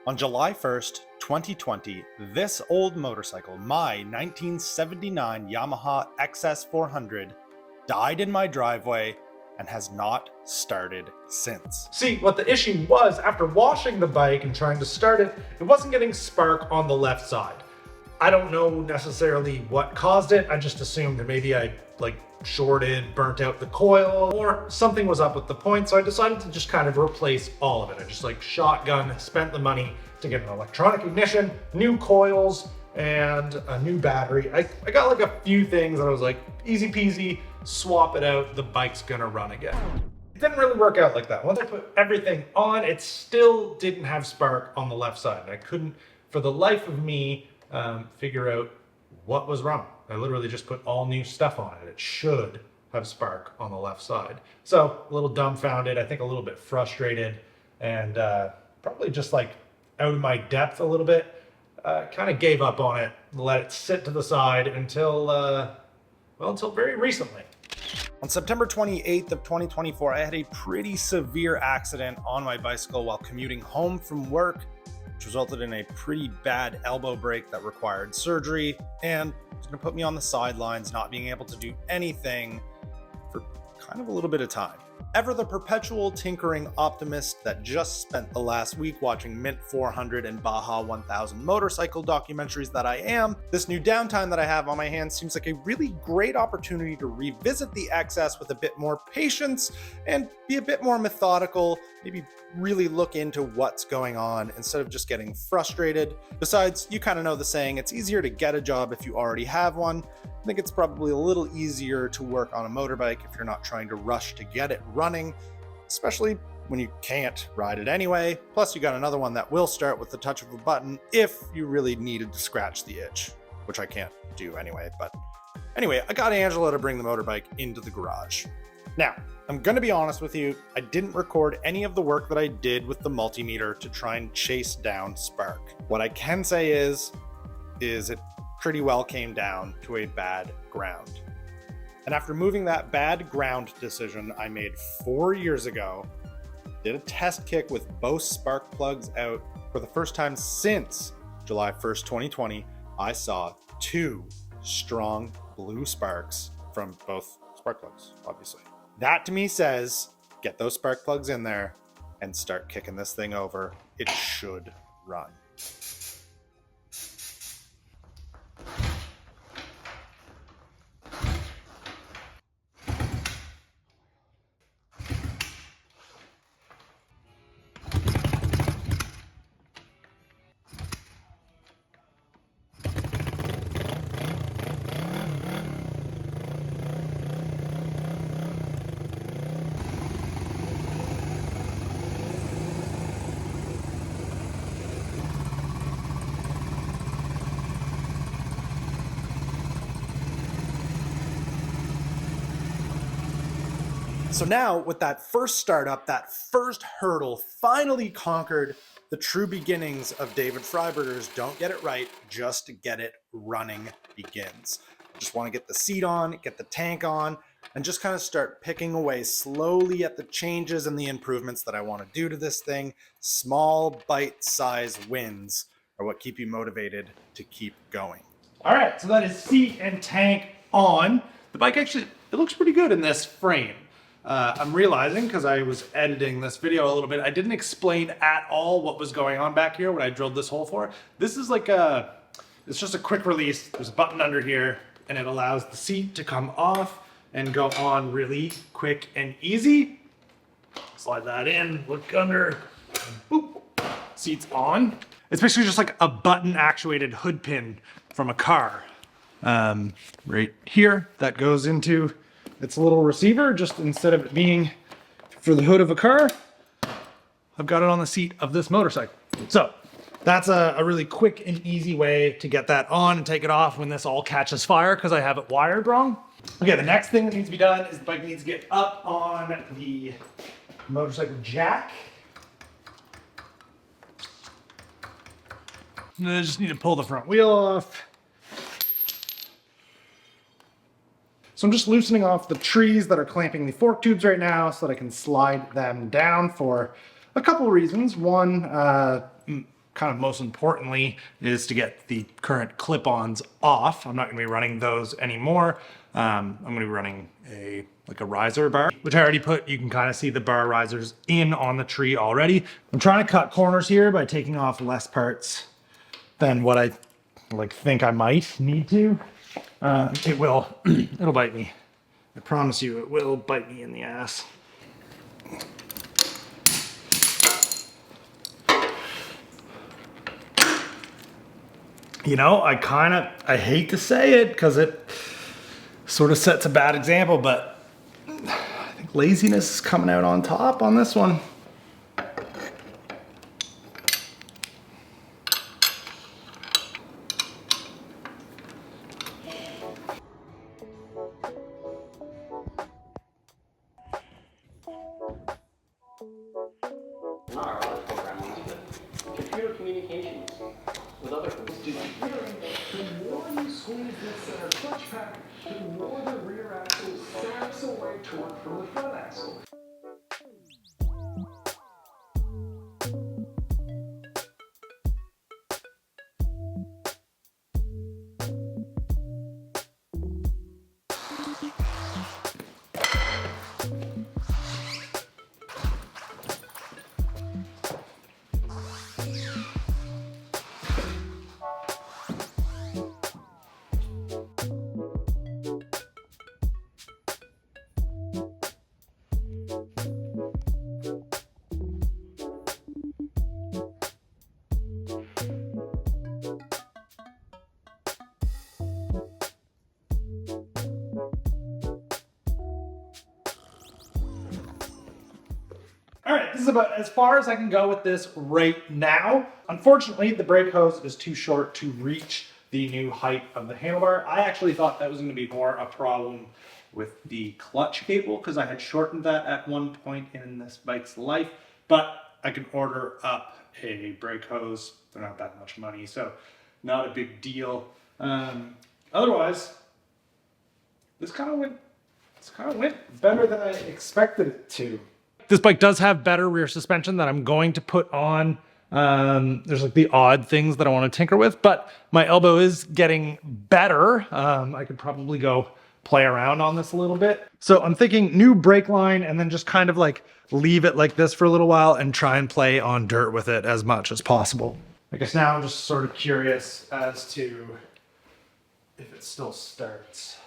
On July 1st, 2020, this old motorcycle, my 1979 Yamaha XS400, died in my driveway and has not started since. See, what the issue was, after washing the bike and trying to start it, it wasn't getting spark on the left side. I don't know necessarily what caused it. I just assumed that maybe I shorted, burnt out the coil, or something was up with the point. So I decided to just kind of replace all of it. I just shotgun, spent the money to get an electronic ignition, new coils, and a new battery. I got a few things that I was like, easy peasy, swap it out, the bike's gonna run again. It didn't really work out like that. Once I put everything on, it still didn't have spark on the left side. And I couldn't, for the life of me, figure out what was wrong. I literally just put all new stuff on it. It should have spark on the left side. So a little dumbfounded, I think a little bit frustrated, and probably just out of my depth a little bit. Kind of gave up on it, let it sit to the side until very recently. On September 28th of 2024, I had a pretty severe accident on my bicycle while commuting home from work, which resulted in a pretty bad elbow break that required surgery, and it's going to put me on the sidelines, not being able to do anything for kind of a little bit of time. Ever the perpetual tinkering optimist that just spent the last week watching Mint 400 and Baja 1000 motorcycle documentaries that I am, this new downtime that I have on my hands seems like a really great opportunity to revisit the XS with a bit more patience and be a bit more methodical, maybe really look into what's going on instead of just getting frustrated. Besides, you kind of know the saying, it's easier to get a job if you already have one. I think it's probably a little easier to work on a motorbike if you're not trying to rush to get it running, especially when you can't ride it anyway. Plus, you got another one that will start with the touch of a button if you really needed to scratch the itch, which I can't do anyway. But anyway, I got Angela to bring the motorbike into the garage. Now, I'm going to be honest with you, I didn't record any of the work that I did with the multimeter to try and chase down spark. What I can say is it pretty well came down to a bad ground. And after moving that bad ground decision I made 4 years ago, did a test kick with both spark plugs out. For the first time since July 1st, 2020, I saw 2 strong blue sparks from both spark plugs, obviously. That to me says, get those spark plugs in there and start kicking this thing over. It should run. So now with that first startup, that first hurdle finally conquered, the true beginnings of David Freiberger's Don't Get It Right, Just Get It Running begins. Just want to get the seat on, get the tank on, and just kind of start picking away slowly at the changes and the improvements that I want to do to this thing. Small bite-sized wins are what keep you motivated to keep going. All right, so that is seat and tank on. The bike actually, it looks pretty good in this frame. I'm realizing, because I was editing this video a little bit, I didn't explain at all what was going on back here when I drilled this hole for. This is it's just a quick release. There's a button under here, and it allows the seat to come off and go on really quick and easy. Slide that in, look under, and boop, seat's on. It's basically just like a button actuated hood pin from a car. Right here, that goes into its little receiver. Just instead of it being for the hood of a car, I've got it on the seat of this motorcycle. So that's a really quick and easy way to get that on and take it off when this all catches fire because I have it wired wrong. Okay, the next thing that needs to be done is the bike needs to get up on the motorcycle jack. And then I just need to pull the front wheel off. So I'm just loosening off the trees that are clamping the fork tubes right now so that I can slide them down for a couple of reasons. One, kind kind of most importantly is to get the current clip-ons off. I'm not going to be running those anymore. I'm going to be running a riser bar, which I already put. You can kind of see the bar risers in on the tree already. I'm trying to cut corners here by taking off less parts than what I think I might need to. It'll bite me. I promise you, it will bite me in the ass. You know, I hate to say it because it sort of sets a bad example, but I think laziness is coming out on top on this one. Computer communications with other computers. The more you squeeze this center clutch pack, the more the rear axle saps away torque from the front axle. All right, this is about as far as I can go with this right now. Unfortunately, the brake hose is too short to reach the new height of the handlebar. I actually thought that was going to be more a problem with the clutch cable because I had shortened that at one point in this bike's life, but I can order up a brake hose. They're not that much money, so not a big deal. Otherwise, this kind of went better than I expected it to. This bike does have better rear suspension that I'm going to put on. There's like the odd things that I want to tinker with, but my elbow is getting better. I could probably go play around on this a little bit. So I'm thinking new brake line and then just kind of like leave it like this for a little while and try and play on dirt with it as much as possible. I guess now I'm just sort of curious as to if it still starts.